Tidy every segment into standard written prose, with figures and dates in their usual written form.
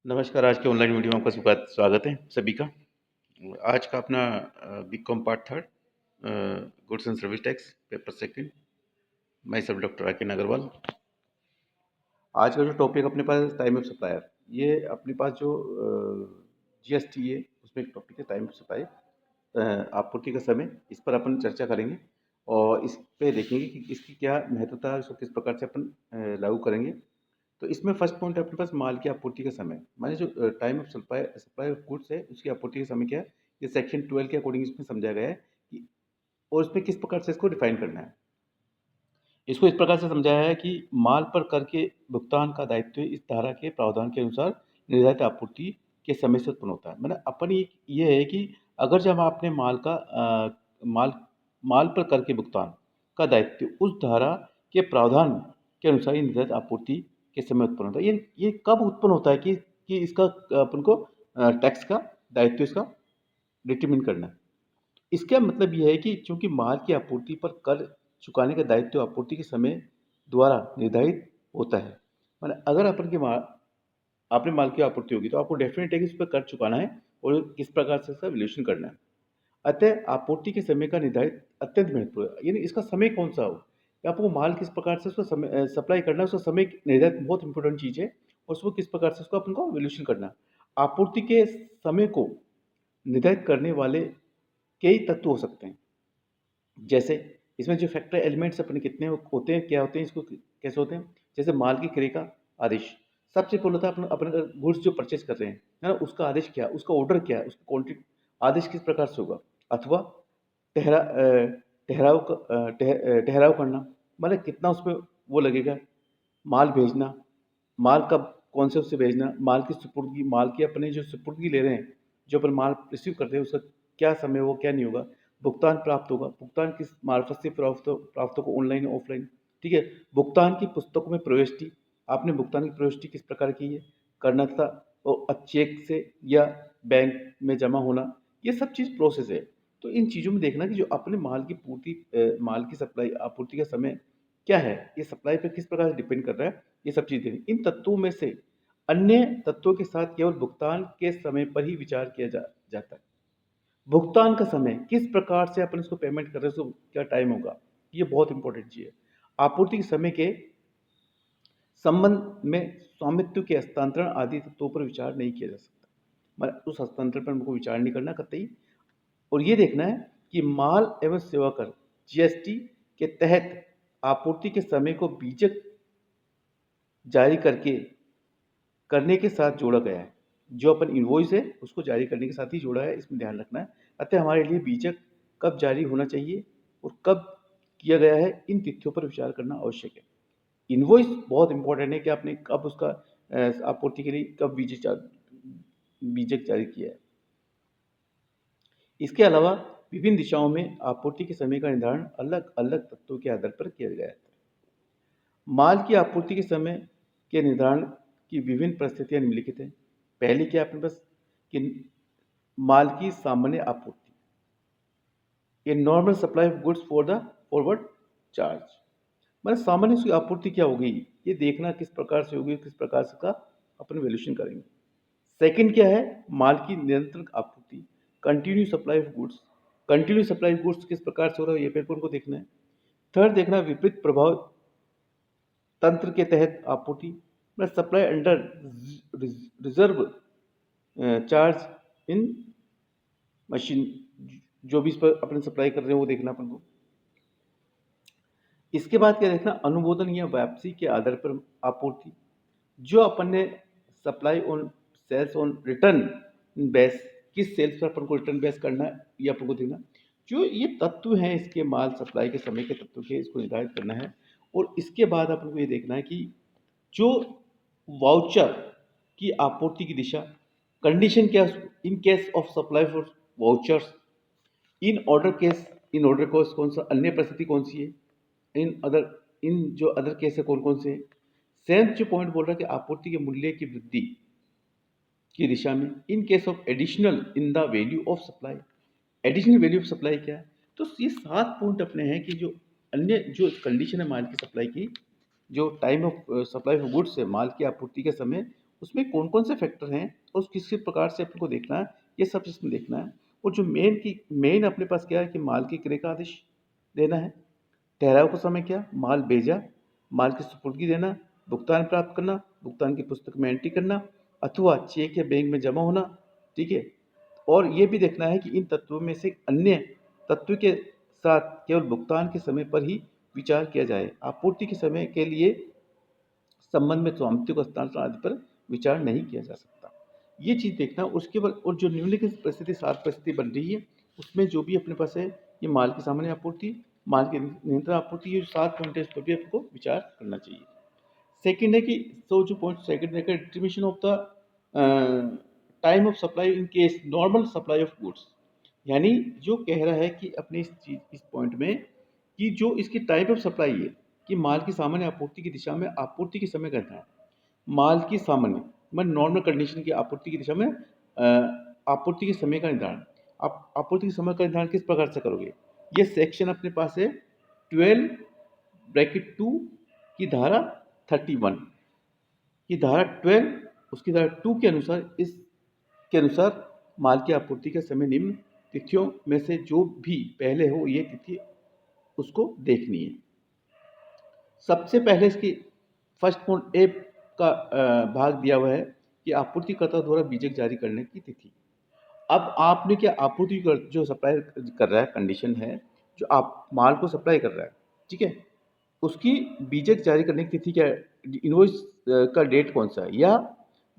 नमस्कार, आज के ऑनलाइन वीडियो में आपका स्वागत है सभी का। आज का अपना BCom part third, goods and service tax paper second, मैं सब डॉक्टर राकेन अग्रवाल। आज का जो टॉपिक अपने पास टाइम ऑफ सप्लायर, ये अपने पास जो जीएसटी है उसमें एक टॉपिक है टाइम ऑफ सप्लाई, आपूर्ति का समय। इस पर अपन चर्चा करेंगे और इस पे देखेंगे कि इसकी क्या महत्वता है, इसको किस प्रकार से अपन लागू करेंगे। तो इसमें फर्स्ट पॉइंट है अपने पास माल की आपूर्ति का समय, माने जो time of supply supply of goods है उसकी आपूर्ति का समय क्या है, ये सेक्शन 12 के अकॉर्डिंग इसमें समझाया गया है कि और इसमें किस प्रकार से इसको डिफाइन करना है। इसको इस प्रकार से समझाया है कि माल पर कर के भुगतान का दायित्व इस धारा के प्रावधान के अनुसार निर्धारित आपूर्ति के समय से उत्पन्न होता है। मैंने अपन ये है कि अगर जब आपने माल माल पर कर के भुगतान का दायित्व उस धारा के प्रावधान के अनुसार ही निर्धारित आपूर्ति के समय उत्पन्न होता है। ये कब उत्पन्न होता है कि इसका अपन को टैक्स का दायित्व इसका डिटरमिन करना है। इसका मतलब यह है कि चूंकि माल की आपूर्ति पर कर चुकाने का दायित्व आपूर्ति के समय द्वारा निर्धारित होता है। माने अगर अपन के माल आपने माल की आपूर्ति होगी तो आपको डेफिनेट है कि उस पर कर चुकाना है और किस प्रकार से इसका वैल्यूएशन करना है। अतः आपूर्ति के समय का निर्धारित अत्यंत महत्वपूर्ण है, यानी इसका समय कौन सा हो, कि आपको माल किस प्रकार से उसका समय सप्लाई करना है, उसका समय निर्धारित बहुत इंपॉर्टेंट चीज़ है और उसको किस प्रकार से उसको अपन को वैल्यूएशन करना है। आपूर्ति के समय को निर्धारित करने वाले कई तत्व हो सकते हैं, जैसे इसमें जो फैक्टर एलिमेंट्स अपने कितने होते हैं, क्या होते हैं, इसको कैसे होते हैं। जैसे माल की क्रय का आदेश, सबसे पहले होता है अपन अपने गुड्स जो परचेज कर रहे हैं, है ना, उसका आदेश क्या, उसका ऑर्डर क्या है, उसका क्वांटिटी आदेश किस प्रकार से होगा। अथवा ठहरा ठहराव करना, मतलब कितना उसमें वो लगेगा, माल भेजना, माल कब कौन से उससे भेजना, माल की सुपुर्दगी, माल की अपने जो सुपुर्दगी ले रहे हैं, जो अपन माल रिसीव करते हैं उसका क्या समय होगा क्या नहीं होगा, भुगतान प्राप्त होगा, भुगतान किस मार्फत से प्राप्त होगा, ऑनलाइन ऑफलाइन, ठीक है। भुगतान की पुस्तकों में प्रविष्टि, आपने भुगतान की प्रविष्टि किस प्रकार की है, करना था और चेक से या बैंक में जमा होना, ये सब चीज़ प्रोसेस है। तो इन चीज़ों में देखना कि जो अपने माल की माल की सप्लाई आपूर्ति का समय क्या है, ये सप्लाई पे किस प्रकार से डिपेंड कर रहा है, ये सब चीज़ें। इन तत्वों में से अन्य तत्वों के साथ केवल भुगतान के समय पर ही विचार किया जाता है। भुगतान का समय किस प्रकार से अपन इसको पेमेंट कर रहे हैं, उसको क्या टाइम होगा, ये बहुत इंपॉर्टेंट चीज़ है। आपूर्ति के समय के संबंध में स्वामित्व के हस्तांतरण आदि तत्वों पर विचार नहीं किया जा सकता, मतलब उस हस्तांतरण पर हमको विचार नहीं करना कतई। और ये देखना है कि माल एवं सेवा कर जीएसटी के तहत आपूर्ति के समय को बीजक जारी करने के साथ जोड़ा गया है। जो अपन इनवॉइस है उसको जारी करने के साथ ही जोड़ा है, इसमें ध्यान रखना है। अतः हमारे लिए बीजक कब जारी होना चाहिए और कब किया गया है, इन तिथियों पर विचार करना आवश्यक है। इनवॉइस बहुत इंपॉर्टेंट है कि आपने कब उसका आपूर्ति के लिए कब बीजक जारी किया है। इसके अलावा विभिन्न दिशाओं में आपूर्ति के समय का निर्धारण अलग अलग तत्वों के आधार पर किया गया है। माल की आपूर्ति के समय के निर्धारण की विभिन्न परिस्थितियां निम्नलिखित हैं। पहली क्या अपने पास कि माल की सामान्य आपूर्ति, ये normal supply of goods for the forward charge, मतलब सामान्य उसकी आपूर्ति क्या होगी, ये देखना किस प्रकार से होगी, किस प्रकार से का अपन वैल्यूएशन करेंगे। सेकंड क्या है, माल की निरंतर आपूर्ति, continue supply of goods, continue supply of goods किस प्रकार से हो रहा है, ये पेपर को देखना है। थर्ड देखना विपरीत प्रभाव तंत्र के तहत आपूर्ति, मतलब supply under reserve charge in machine, जो भी इस पर अपने सप्लाई कर रहे हैं वो देखना अपन को। इसके बाद क्या देखना, अनुमोदन या वापसी के आधार पर आपूर्ति, जो अपन ने supply on sales on return base, किस सेल्स पर अपन को रिटर्न बेस करना है, ये अपन को देखना। जो ये तत्व हैं इसके माल सप्लाई के समय के तत्व के, इसको निर्धारित करना है। और इसके बाद अपन को ये देखना है कि जो वाउचर की आपूर्ति की दिशा, कंडीशन क्या, in case of supply for vouchers, in order case कौन सा, अन्य परिस्थिति कौन सी है, इन जो अदर केस है कौन कौन से हैं। सेवेंथ जो पॉइंट बोल रहा है कि आपूर्ति के मूल्य की वृद्धि की दिशा में, in case of additional in the value of supply, additional value of supply क्या है। तो ये 7 पॉइंट अपने हैं कि जो अन्य जो कंडीशन है माल की सप्लाई की, जो time of supply of goods है, माल की आपूर्ति के समय, उसमें कौन कौन से फैक्टर हैं और किस किस प्रकार से अपन को देखना है, ये सब इसमें देखना है। और जो मेन अपने पास क्या है कि माल की क्रय का आदेश देना है, ठहराव का समय क्या, माल भेजा, माल की सुपुर्दगी देना, भुगतान प्राप्त करना, भुगतान की पुस्तक में एंट्री करना अथवा चेक या बैंक में जमा होना। ठीक है। और ये भी देखना है कि इन तत्वों में से अन्य तत्व के साथ केवल भुगतान के समय पर ही विचार किया जाए, आपूर्ति के समय के लिए संबंध में स्वामित्व को हस्तांतरण आदि पर विचार नहीं किया जा सकता। ये चीज़ देखना। उसके बाद और जो निम्नलिखित परिस्थिति 7 परिस्थिति बन रही है, उसमें जो भी अपने पास है ये माल की सामान्य आपूर्ति, माल की निरंतर आपूर्ति, ये 7 पॉइंट है, इस पर भी आपको विचार करना चाहिए। सेकंड है कि जो पॉइंट सेकंड है determination of the time of supply in case normal supply of goods. यानी जो कह रहा है कि अपने इस पॉइंट में कि जो इसकी टाइप ऑफ सप्लाई है कि माल की सामान्य आपूर्ति की दिशा में आपूर्ति के समय करना है, माल की सामान्य मतलब नॉर्मल कंडीशन की आपूर्ति की दिशा में आपूर्ति के समय का निर्धारण। आप आपूर्ति के समय का निर्धारण किस प्रकार से करोगे, ये सेक्शन अपने पास है 12(2) की धारा 31 की धारा 12 उसकी धारा 2 के अनुसार, इसके अनुसार माल की आपूर्ति के समय निम्न तिथियों में से जो भी पहले हो ये तिथि उसको देखनी है। सबसे पहले इसकी फर्स्ट पॉइंट ए का भाग दिया हुआ है कि आपूर्तिकर्ता द्वारा बीजक जारी करने की तिथि। अब आपने क्या आपूर्ति जो सप्लाई कर रहा है, कंडीशन है जो आप माल को सप्लाई कर रहा है, ठीक है, उसकी बीजक जारी करने की तिथि क्या है, इनवॉइस का डेट कौन सा है, या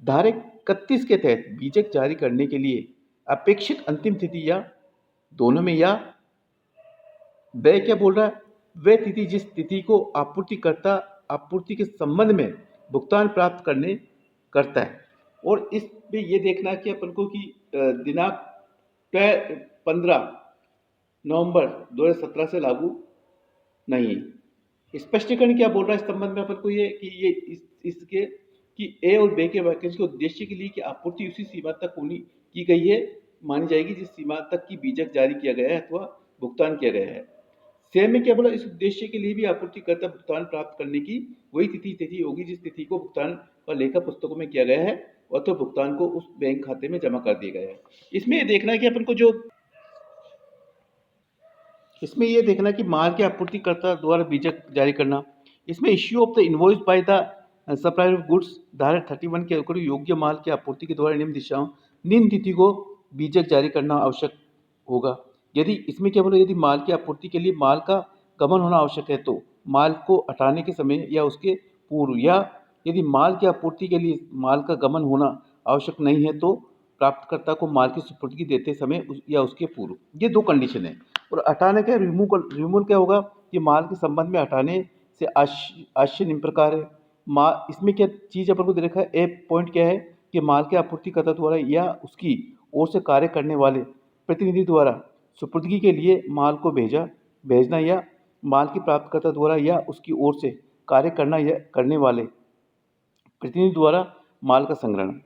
धारा 31 के तहत बीजक जारी करने के लिए अपेक्षित अंतिम तिथि, या दोनों में, या वह क्या बोल रहा है, वह तिथि जिस तिथि को आपूर्तिकर्ता आपूर्ति के संबंध में भुगतान प्राप्त करने करता है। और इस पे ये देखना कि अपन को कि दिनांक 15 नवंबर 2017 से लागू नहीं है। स्पष्टीकरण क्या बोल रहा है इस संबंध में अपन को, ये कि ये इसके कि ए और बी के वाक्यांश के उद्देश्य के लिए कि आपूर्ति उसी सीमा तक होनी की गई है मानी जाएगी जिस सीमा तक की बीजक जारी किया गया है अथवा भुगतान किया गया है। सेम में क्या बोला, इस उद्देश्य के लिए भी आपूर्तिकर्ता भुगतान प्राप्त करने की वही तिथि होगी जिस तिथि को भुगतान का लेखा पुस्तकों में किया गया है अथवा भुगतान को उस बैंक खाते में जमा कर दिया गया है। इसमें ये देखना है कि अपन को जो इसमें ये देखना कि माल के आपूर्तिकर्ता द्वारा बीजक जारी करना, इसमें issue of the invoice by the supplier of goods धारा 31 के अनुसार योग्य माल की आपूर्ति के द्वारा निम्न तिथि को बीजक जारी करना आवश्यक होगा। यदि इसमें क्या बोला, यदि माल की आपूर्ति के लिए माल का गमन होना आवश्यक है तो माल को हटाने के समय या उसके पूर्व, या यदि माल की आपूर्ति के लिए माल का गमन होना आवश्यक नहीं है तो प्राप्तकर्ता को माल की सुपुर्दगी देते समय या उसके पूर्व। ये दो कंडीशन है। और हटाने का रिमूवल क्या होगा कि माल के संबंध में हटाने से आशय निम्न प्रकार है। माल इसमें क्या चीज़ अपन को दे रखा है, ए पॉइंट क्या है कि माल के आपूर्तिकर्ता द्वारा या उसकी ओर से कार्य करने वाले प्रतिनिधि द्वारा सुपुर्दगी के लिए माल को भेजना, या माल की प्राप्तकर्ता द्वारा या उसकी ओर से कार्य करना या करने वाले प्रतिनिधि द्वारा माल का संग्रहण।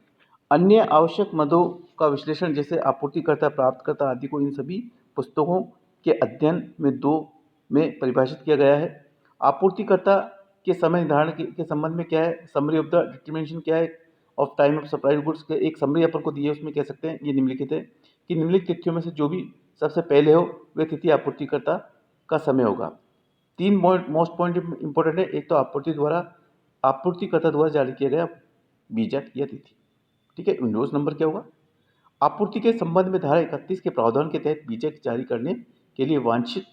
अन्य आवश्यक मदों का विश्लेषण जैसे आपूर्तिकर्ता प्राप्तकर्ता आदि को इन सभी पुस्तकों के अध्ययन में 2 में परिभाषित किया गया है। आपूर्तिकर्ता के समय निर्धारण के संबंध में क्या है, समरी ऑफ द डिटर्मिनेशन क्या है of time of supply goods के एक समरी अपन को दी है, उसमें कह सकते हैं ये निम्नलिखित है कि निम्नलिखित तिथियों में से जो भी सबसे पहले हो वह तिथि आपूर्तिकर्ता का समय होगा। 3 मोस्ट पॉइंट इंपॉर्टेंट है। एक तो आपूर्तिकर्ता द्वारा जारी किया गया बीजक या तिथि, ठीक है। विंडोज नंबर क्या होगा, आपूर्ति के संबंध में धारा 31 के प्रावधान के तहत बीजक जारी करने के लिए वांछित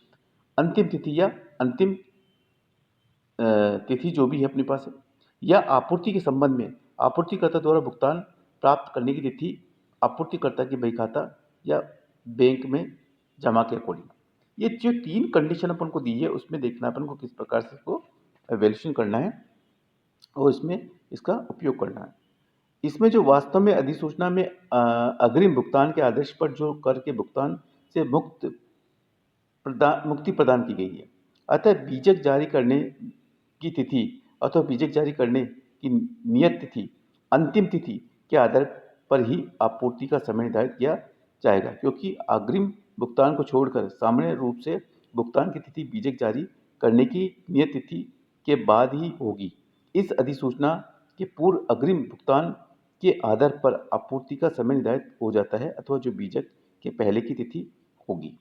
अंतिम तिथि या अंतिम तिथि जो भी है अपने पास है, या आपूर्ति के संबंध में आपूर्तिकर्ता द्वारा भुगतान प्राप्त करने की तिथि आपूर्तिकर्ता की बही खाता या बैंक में जमा के अकॉर्डिंग। ये जो 3 कंडीशन अपन को दी है उसमें देखना अपन को किस प्रकार से इसको एवेल्यूशन करना है और इसमें इसका उपयोग करना है। इसमें जो वास्तव में अधिसूचना में अग्रिम भुगतान के आदेश पर जो कर के भुगतान से मुक्ति प्रदान की गई है। अतः बीजक जारी करने की तिथि अथवा बीजक जारी करने की नियत तिथि अंतिम तिथि के आधार पर ही आपूर्ति का समय निर्धारित किया जाएगा, क्योंकि अग्रिम भुगतान को छोड़कर सामान्य रूप से भुगतान की तिथि बीजक जारी करने की नियत तिथि के बाद ही होगी। इस अधिसूचना के पूर्व अग्रिम भुगतान के आधार पर आपूर्ति का समय निर्धारित हो जाता है अथवा जो बीजक के पहले की तिथि होगी।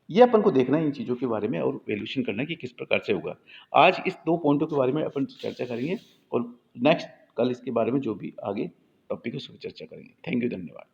ये अपन को देखना है इन चीज़ों के बारे में और वैल्यूएशन करना है कि किस प्रकार से होगा। आज इस 2 पॉइंटों के बारे में अपन चर्चा करेंगे और नेक्स्ट कल इसके बारे में जो भी आगे टॉपिक है उस पर चर्चा करेंगे। थैंक यू, धन्यवाद।